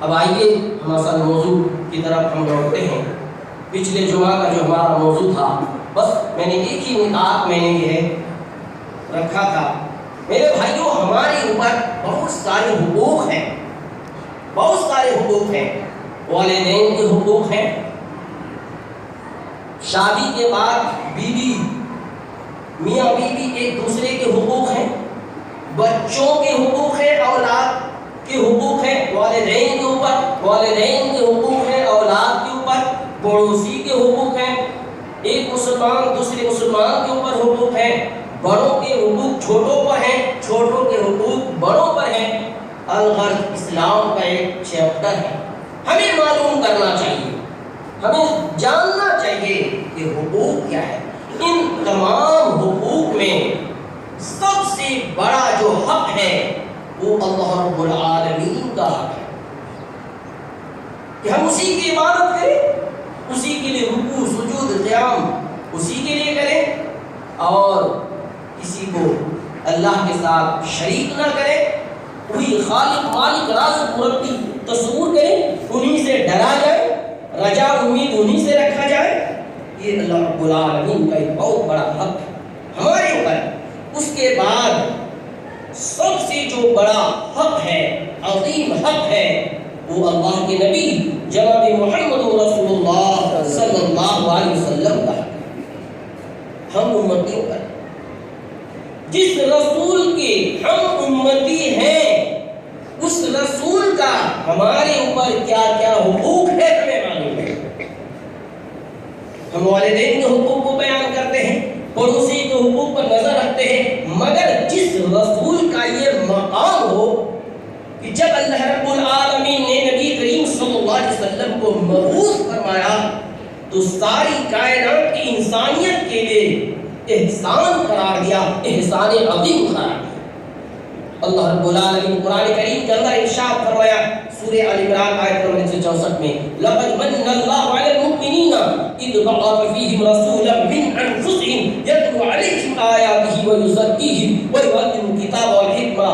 اب آئیے ہم اصل موضوع کی طرف ہم لوٹتے ہیں۔ پچھلے جمعہ کا جو ہمارا موضوع تھا، بس میں نے ایک ہی نکات میں نے یہ رکھا تھا، میرے بھائیوں ہمارے اوپر بہت سارے حقوق ہیں، بہت سارے حقوق ہیں۔ والدین کے حقوق ہیں، شادی کے بعد بیوی میاں بیوی ایک دوسرے کے حقوق ہیں، بچوں کے حقوق ہیں، اولاد کے حقوق ہیں والدین کے اوپر، والدین کے حقوق ہیں اولاد کے اوپر، پڑوسی کے حقوق ہیں، ایک مسلمان دوسرے مسلمان کے اوپر حقوق ہیں، بڑوں کے حقوق چھوٹوں پر ہیں، چھوٹوں کے حقوق بڑوں پر ہیں۔ الغرض اسلام کا ایک چیپٹر ہے، ہمیں معلوم کرنا چاہیے، ہمیں جاننا چاہیے کہ حقوق کیا ہے۔ ان تمام حقوق میں سب سے بڑا جو حق ہے وہ اللہ رب العالمین کا حق ہے کہ ہم اسی کی عبادت کریں، اسی کے لیے رکوع سجود قیام اسی کے لیے کریں اور کسی کو اللہ کے ساتھ شریک نہ کریں، وہی خالق مالک رازق مربی تصور کریں، انہی سے ڈرا جائے، رجا امید انہی سے رکھا جائے۔ یہ اللہ رب العالمین کا ایک بہت بڑا حق ہے ہمارے اوپر۔ اس کے بعد سب سے جو بڑا حق ہے، عظیم حق ہے، وہ اللہ کے نبی جناب محمد رسول اللہ صلی اللہ علیہ وسلم کا ہم امتیوں پر، جس رسول کے ہم امتی ہیں اس رسول کا ہمارے اوپر کیا کیا حقوق ہے ہمیں معلوم ہے۔ ہم والدین کے حقوق کو بیان کرتے ہیں، پڑوسی کے حقوق پر نظر رکھتے ہیں، مگر جس رسول کا یہ مقام ہو کہ جب اللہ رب العالمین نے نبی کریم صلی اللہ علیہ وسلم کو مبعوث فرمایا تو ساری کائنات کی انسانیت کے لیے احسان قرار دیا، احسان عظیم قرار دیا۔ اللہ رب العالمین قرآن کریم کے اندر ارشاد فرمایا سورہ آل عمران آیت نمبر 164 میں، لقد من اللہ علی المؤمنین اذ بعث فیہم رسولا من انفسہم یتلو علیہم آیاتہ ویزکیہم ویعلمہم الکتاب والحکمہ۔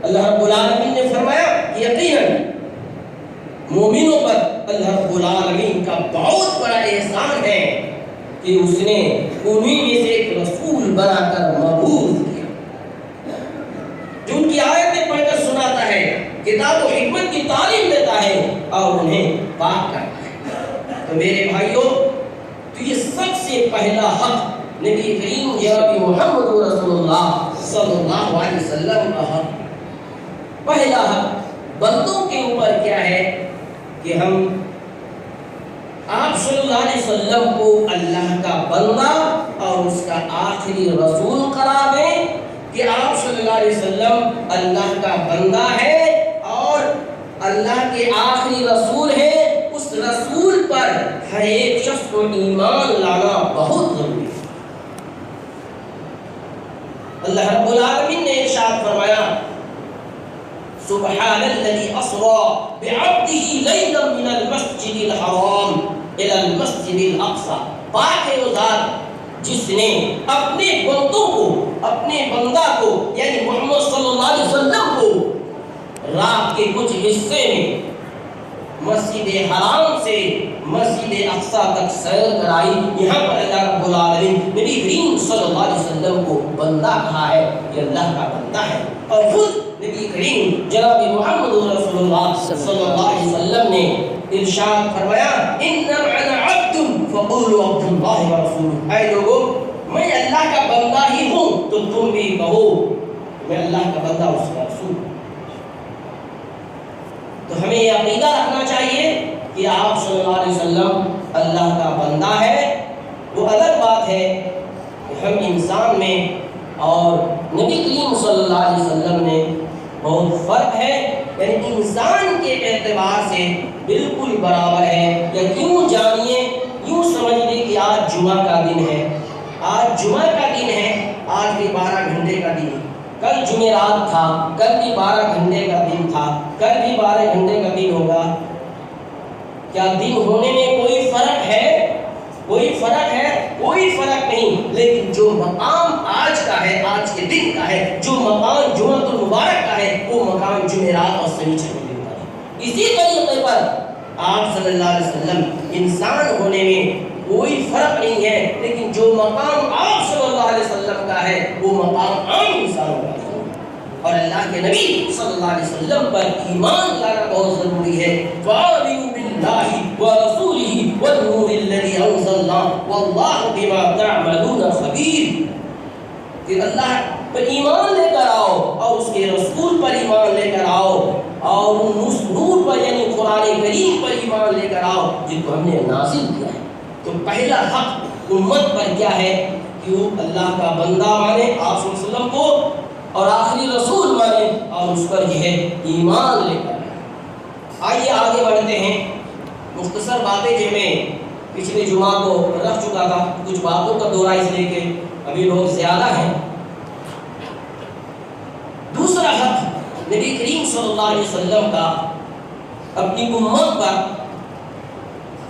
اللہ رب العالمین نے فرمایا یقیناً مومنوں پر اللہ رب العالمین کا بہت بڑا احسان ہے کہ اس نے انہی میں سے ایک رسول بنا کر مبعوث کیا جو ان کی آیتیں پڑھ کر سناتا ہے، کتاب و حکمت کی تعلیم دیتا ہے اور انہیں پاک کرتا ہے۔ تو میرے بھائیوں، تو یہ سب سے پہلا حق نبی کریم جناب محمد رسول اللہ صلی اللہ علیہ وسلم کا حق۔ پہلا حق بندوں کے اوپر کیا ہے کہ ہم آپ صلی اللہ علیہ وسلم کو اللہ کا بندہ اور اس کا آخری رسول قرار دیں کہ آپ صلی اللہ علیہ وسلم اللہ کا بندہ ہے اور اللہ کے آخری رسول ہے۔ اس رسول پر ہر ایک شخص کو ایمان لانا بہت ضروری ہے۔ اللہ رب العالمین نے ارشاد فرمایا سبحان الذی اسری بعبدہ لیلا من المسجد الحرام الی المسجد الاقصی، پاک ہے وہ ذات جس نے اپنے بندوں کو، اپنے بندہ کو یعنی محمد صلی اللہ علیہ وسلم کو رات کے کچھ حصے میں مسجد حرام سے مسجد اقصی تک سیر کرائی۔ یہاں پر اللہ رب العالمین نبی کریم صلی اللہ علیہ وسلم کو بندہ کہا ہے، یہ اللہ کا بندہ ہے۔ اور خود نبی کریم جناب محمد رسول اللہ صلی اللہ علیہ وسلم نے ارشاد فرمایا انما انا عبد فقولوا عبد اللہ ورسولہ، اے لوگوں میں اللہ کا بندہ ہی ہوں تو تم بھی کہو میں اللہ کا بندہ اس کا رسول ہوں۔ تو ہمیں یہ عقیدہ رکھنا چاہیے کہ آپ صلی اللہ علیہ وسلم اللہ کا بندہ ہے۔ وہ الگ بات ہے کہ ہم انسان میں اور نبی کریم صلی اللہ علیہ وسلم نے بہت فرق ہے، یعنی انسان کے اعتبار سے بالکل برابر ہے۔ یا یوں جانیے، یوں سمجھ لیں کہ آج جمعہ کا دن ہے، آج جمعہ کا دن ہے، آج بھی 12 گھنٹے کا دن ہے، کل جمعرات تھا، کل بھی 12 گھنٹے کا دن تھا، کل بھی 12 گھنٹے کا دن ہوگا۔ کیا دن ہونے میں کوئی فرق ہے؟ کوئی فرق ہے؟ کوئی فرق نہیں، لیکن جو مقام آج کا ہے، آج کے دن کا ہے، جو مقام جمعۃ المبارک کا ہے، وہ مقام جمعرات اور سنیچر کے دن کا ہے۔ اسی طریقے پر آپ صلی اللہ علیہ وسلم انسان ہونے میں کوئی فرق نہیں ہے، لیکن جو مقام آپ صلی اللہ علیہ وسلم کا ہے وہ مقام عام انسانوں کا ہے۔ اور اللہ کے نبی صلی اللہ علیہ وسلم پر ایمان لانا بہت ضروری ہے۔ وَآمِنُوا بِاللَّهِ وَرَسُولِهِ وَالنُّورِ الَّذِي أَنزَلْنَا وَاللَّهُ بِمَا تَعْمَلُونَ خَبِيرٌ۔ کہ اللہ پر ایمان لے کر آؤ اور اس کے رسول پر ایمان لے کر آؤ اور اس نور پر یعنی قرآن کریم پر ایمان لے کر آؤ جن کو ہم نے نازل کیا ہے۔ تو پہلا حق امت پر کیا ہے کہ وہ اللہ کا بندہ مانے، آپ صلی اللہ علیہ وسلم کو، اور آخری رسول مانے اور اس پر جو ہے ایمان لے کر آئے۔ آئیے آگے بڑھتے ہیں۔ مختصر باتیں جو میں پچھلے جمعہ کو رکھ چکا تھا، کچھ باتوں کا دورہ اس لیے کہ ابھی لوگ زیادہ ہیں۔ دوسرا حق نبی کریم صلی اللہ علیہ وسلم کا اپنی امت پر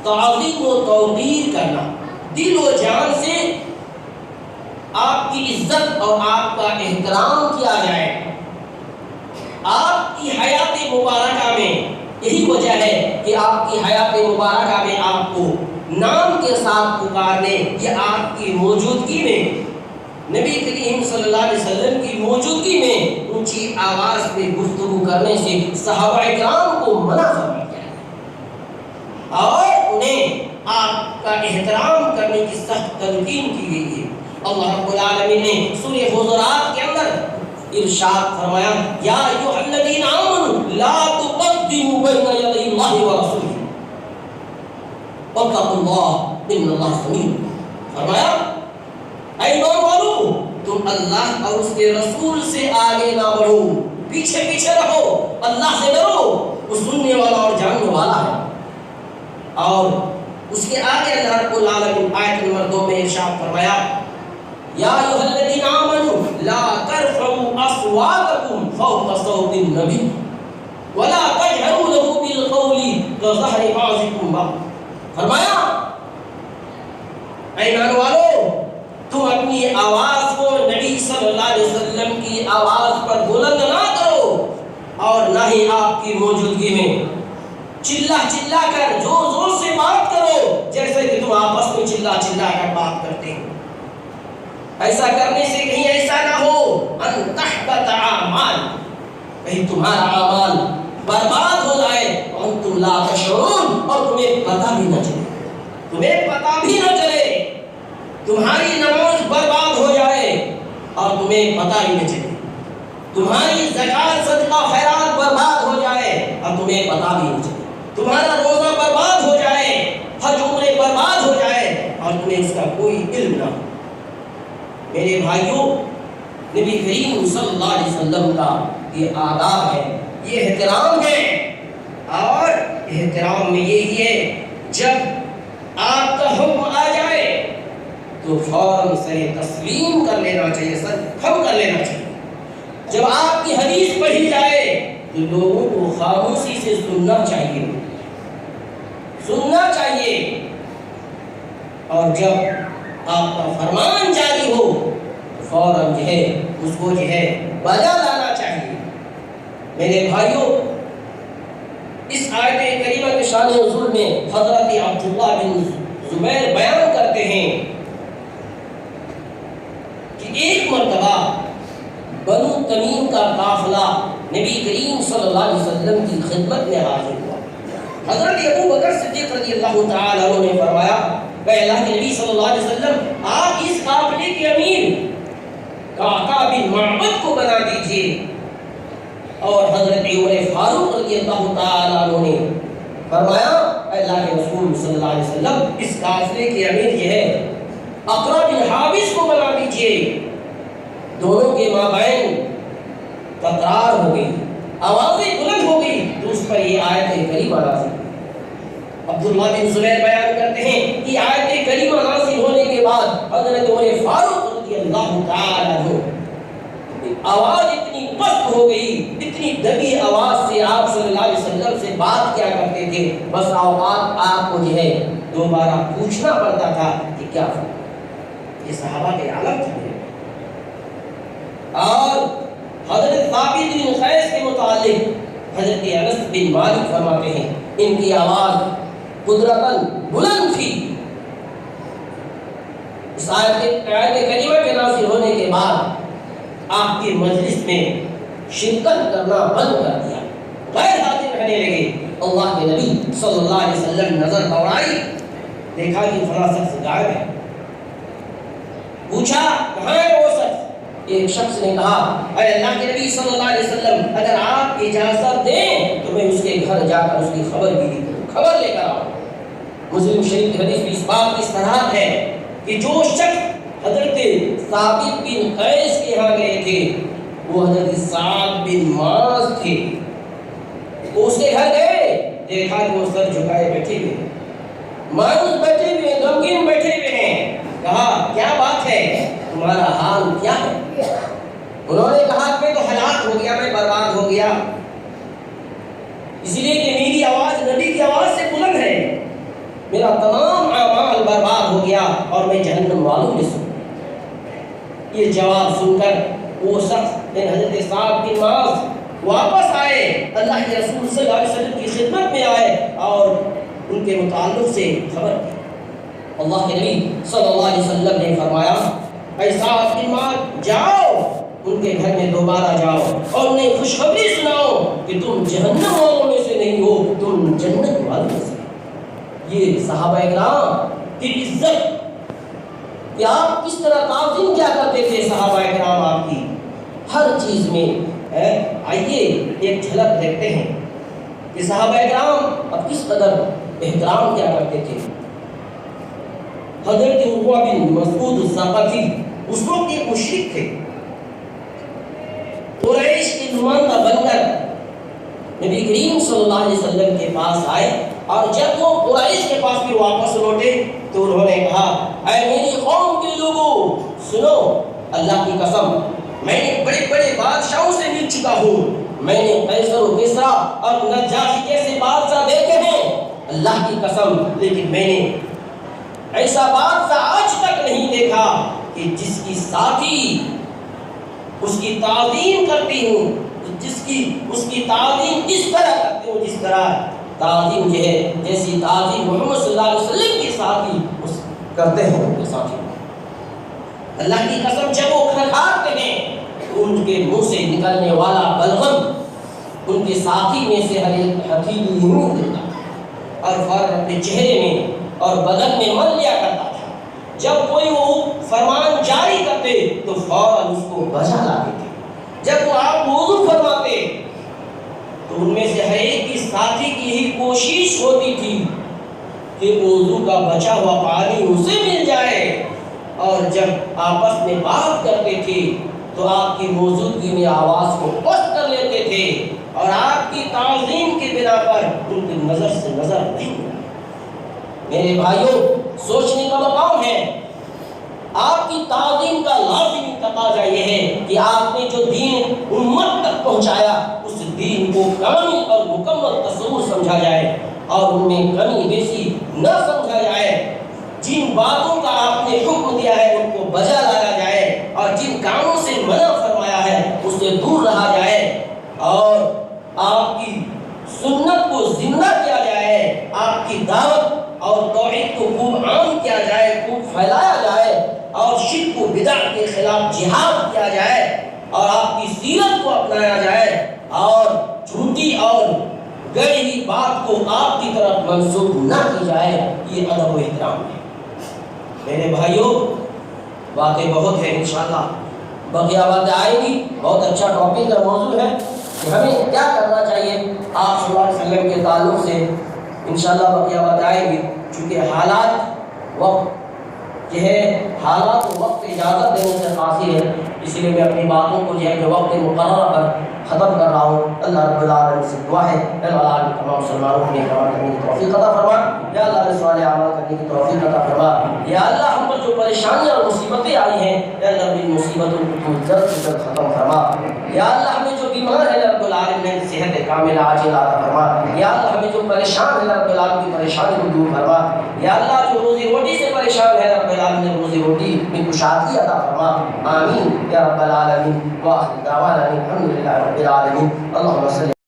تعظیم و توقیر کرنا، دل و جان سے آپ کی عزت اور آپ کا احترام کیا جائے۔ آپ کی حیات مبارکہ میں یہی وجہ ہے کہ آپ کی حیات مبارکہ میں آپ کو نام کے ساتھ پکارنے، یہ آپ کی موجودگی میں، نبی کریم صلی اللہ علیہ وسلم کی موجودگی میں اونچی آواز میں گفتگو کرنے سے صحابہ کرام کو منع فرمایا گیا اور انہیں آپ کا احترام کرنے کی سخت تلقین کی گئی ہے۔ اللہ رب العالمین نے سورہ حجرات کے اندر ارشاد فرمایا، یا ایھا الذین آمنوا لا تقدموا بین یدی اللہ ورسولہ واتقوا اللہ ان اللہ سمیع۔ فرمایا اے ایمان والو، تم اللہ اور اس کے رسول سے آگے نہ بڑھو، پیچھے پیچھے رہو، اللہ سے ڈرو، وہ سننے والا اور جاننے والا ہے۔ اور اس کے آگے اللہ رب العالمین آیت نمبر 2 میں ارشاد فرمایا، یا ایھا الذین آمنوا لا ترفعوا اصواتکم فوق صوت النبی ولا تجهروا له بالقول كجهر بعضکم بعضا۔ فرمایا اے ایمان والو، تم اپنی آواز کو نبی صلی اللہ علیہ وسلم کی آواز پر بلند نہ کرو اور نہ ہی آپ کی موجودگی میں چلا چلا کر زور زور سے بات کرو جیسے کہ تم آپس میں چلا چلا کر بات کرتے ہو۔ ایسا کرنے سے کہیں ایسا نہ ہو ان تحبط اعمال، کہیں تمہارا اعمال برباد ہو جائے، وانتم لا تشعرون، اور تمہیں پتہ بھی نہ چلے، تمہیں پتہ بھی نہ چلے، تمہاری نماز برباد ہو جائے اور تمہیں پتہ بھی نہ چلے، تمہاری زکات صدقہ خیرات برباد ہو جائے اور تمہیں پتہ بھی نہ چلے، تمہارا روزہ برباد ہو جائے، حج عمرے برباد ہو جائے اور تمہیں اس کا کوئی علم نہ ہو۔ میرے بھائیوں، نبی کریم صلی اللہ علیہ وسلم کا یہ آداب ہے، یہ احترام ہے، اور احترام میں یہی ہے جب آپ کا حکم آ جائے تو فوراً سے تسلیم کر لینا چاہیے، سر کھم کر لینا چاہیے۔ جب آپ کی حدیث پڑھی جائے تو لوگوں کو خاموشی سے سننا چاہیے، سننا چاہیے، اور جب آپ کا فرمان جاری ہو تو فوراً جو ہے اس کو جو ہے بجا لانا چاہیے۔ میرے بھائیوں، اس آیت کریمہ کے شان نزول میں حضرت عبداللہ بن زبیر بیان کرتے ہیں کہ ایک مرتبہ بنو تمیم کا قافلہ نبی کریم صلی اللہ علیہ وسلم کی خدمت میں حاضر ہوا۔ حضرت ابو بکر صدیق رضی اللہ تعالی عنہ نے فرمایا، اے اللہ کے نبی صلی اللہ علیہ وسلم، آپ اس قافلے کے امیر قعقاع بن معبد کو بنا دیجئے۔ اور حضرت عمر فاروق رضی اللہ تعالی عنہ نے فرمایا، اے اللہ کے رسول صلی اللہ علیہ وسلم، اس قافلے کے امیر یہ ہے اقرع بن حابس کو بنا دیجئے۔ دونوں کے مابین تکرار ہو گئی، آوازیں بلند ہو گئی، تو اس پر یہ آیت کریمہ نازل ہوئی۔ عبداللہ بن زبیر بیان کرتے ہیں کہ آیت کریمہ نازل ہونے کے بعد حضرت عمر فاروق رضی اللہ تعالی عنہ آواز اتنی پست ہو گئی، اتنی دبی آواز سے آپ صلی اللہ علیہ وسلم سے بات کیا کرتے تھے، بس اوقات آپ کو جو ہے دوبارہ پوچھنا پڑتا تھا کہ کیا فرمایا۔ یہ صحابہ کے عالم تھے۔ اور حضرت ثابت بن قیس کے متعلق حضرت انس بن مالک فرماتے ہیں ان کی آواز قدرتاً بلند تھی. اس آیت کریمہ کے نازل ہونے کے بعد آپ کی مجلس میں شرکت کرنا بند کر دیا, غیر حاضر رہنے لگے. اللہ کے نبی صلی اللہ علیہ وسلم نظر دوڑائی, دیکھا کہ فلاں شخص غائب ہے. پوچھا کہاں ہے وہ شخص؟ ایک شخص نے کہا اے اللہ کے نبی صلی اللہ علیہ وسلم اگر آپ اجازت دیں تو میں اس کے گھر جا کر اس کی خبر لے کر آؤں. مسلم شریف کی حدیث بھی اس بات کی صراحت ہے کہ جو شخص حضرت ثابت بن قیس کے یہاں گئے تھے وہ حضرت سعد بن معاذ تھے. وہ اس کے گھر گئے, دیکھا کہ وہ سر جھکائے بیٹھے ہوئے, مایوس بیٹھے ہوئے, غمگین بیٹھے ہوئے ہیں. کہا کیا بات ہے, تمہارا حال کیا ہے؟ انہوں نے کہا کہ میں تو ہلاک ہو گیا, میں برباد ہو گیا, اس لیے کہ میری آواز نبی کی آواز سے بلند ہے, میرا تمام اعمال برباد ہو گیا اور میں جہنم والوں میں سے. یہ جواب سن کر وہ شخص حضرت سعد بن معاذ واپس آئے, اللہ کے رسول صلی اللہ علیہ وسلم کی خدمت میں آئے اور ان کے متعلق سے خبر دی. اللہ کے نبی صلی اللہ علیہ وسلم نے فرمایا اے سعد بن معاذ جاؤ, ان کے گھر میں دوبارہ جاؤ اور انہیں خوشخبری سناؤ کہ تم جہنم والوں میں سے نہیں ہو, تم جنت والوں میں سے. یہ صحابہ کرام کی عزت کہ آپ کس طرح تعظیم کیا کرتے تھے صحابہ کرام آپ کی ہر چیز میں. آئیے ایک جھلک دیکھتے ہیں کہ صحابہ کرام اب کس قدر احترام کیا کرتے تھے. حضرت عروہ بن مسعود الثقفی اس وقت ایک مشرک تھے, قریش کے نمائندہ بن کر نبی کریم صلی اللہ علیہ وسلم کے پاس آئے, اور جب وہ قریش کے پاس بھی واپس لوٹے تو انہوں نے کہا اے میری قوم کے لوگوں سنو, اللہ کی قسم میں نے بڑے بڑے بادشاہوں سے مل چکا ہوں, میں نے قیصر و کسریٰ اور نجاشی جیسے بادشاہ دیکھے ہیں اللہ کی قسم, لیکن میں نے ایسا بادشاہ آج تک نہیں دیکھا کہ جس کی ساتھی اس کی تعظیم کرتی ہوں, اس کی تعظیم اس طرح کرتی ہوں جس طرح تعظیم یہ ہے جیسی تعظیم محمد صلی اللہ علیہ وسلم کی ساتھی کرتے ہیں ان کے ساتھی. اللہ کی قسم جب وہ کھنکھارتے ہیں تو ان کے منہ سے نکلنے والا بلغم ان کے ساتھی میں سے ہر ایک ہتھیلی نہیں دیتا اور فوراً اپنے چہرے میں اور بدن میں مل لیا کرتا تھا. جب کوئی وہ فرمان جاری کرتے تو فوراً اس کو بجا لا دیتے. جب وہ آپ وضو فرماتے تو ان میں سے ہر ایک کی ساتھی کی یہی کوشش ہوتی تھی کہ وضو کا بچا ہوا پانی اسے مل جائے, اور جب آپس میں بات کرتے تھے تو آپ کی موجودگی میں آواز کو پست کر لیتے تھے اور آپ کی تعظیم کی بنا پر ان کی نظر سے نظر نہیں. میرے بھائیوں سوچنے کا مقام ہے, آپ کی تعظیم کا لازمی تقاضا یہ ہے کہ آپ نے جو دین امت تک پہنچایا اس دین کو کامل اور مکمل تصور سمجھا جائے اور ان میں کمی بیسی نہ سمجھا جائے. جن باتوں کا آپ نے حکم دیا ہے ان کو بجا لایا جائے اور جن کاموں سے منع فرمایا ہے اس سے دور رہا جائے, اور آپ کی سنت کو زندہ کیا جائے, آپ کی دعوت اور توحید کو خوب عام کیا جائے, خوب پھیلایا جائے, اور شرک و بدعت کے خلاف جہاد کیا جائے, اور آپ کی سیرت کو اپنایا جائے, اور جھوٹی اور گڑی ہوئی بات کو آپ کی طرف منسوب نہ کی جائے. یہ ادب و احترام ہے. میرے بھائیوں باتیں بہت ہیں, انشاءاللہ بقیہ باتیں آئیں گی. بہت اچھا ٹاپک کا موضوع ہے کہ ہمیں کیا کرنا چاہیے آپ صلی اللہ علیہ وسلم کے تعلق سے. انشاءاللہ بقیہ باتیں آئیں گی. چونکہ حالات وقت یہ ہے, حالات و وقت اجازت دینے سے قاصر ہے, اس لیے میں اپنی باتوں کو جو ہے کہ وقت مقررہ پر ختم کر رہا ہوں. اللہ رب العالمین سے دعا ہے اللہ تمام مسلمانوں کو عمل کرنے کی توفیق عطا فرما. یا اللہ صالح عمل کرنے کی توفیق عطا فرما. یا اللہ ہم پر جو پریشانیاں اور مصیبتیں آئی ہیں یا اللہ ان مصیبتوں کو جلد سے جلد ختم فرما. یا اللہ ہمیں جو بیمار ہے رب العالمین صحت کاملہ عاجلہ عطا فرما. یا اللہ ہمیں جو پریشان ہے رب العالمین کی پریشانی کو دور فرما. یا اللہ جو روزی روٹی سے پریشان ہے رب العالمین روزی روٹی میں کشادگی عطا فرما. آمین یا رب العالمین. واخر دعوانا الحمد للہ رب العالمین. اللهم صل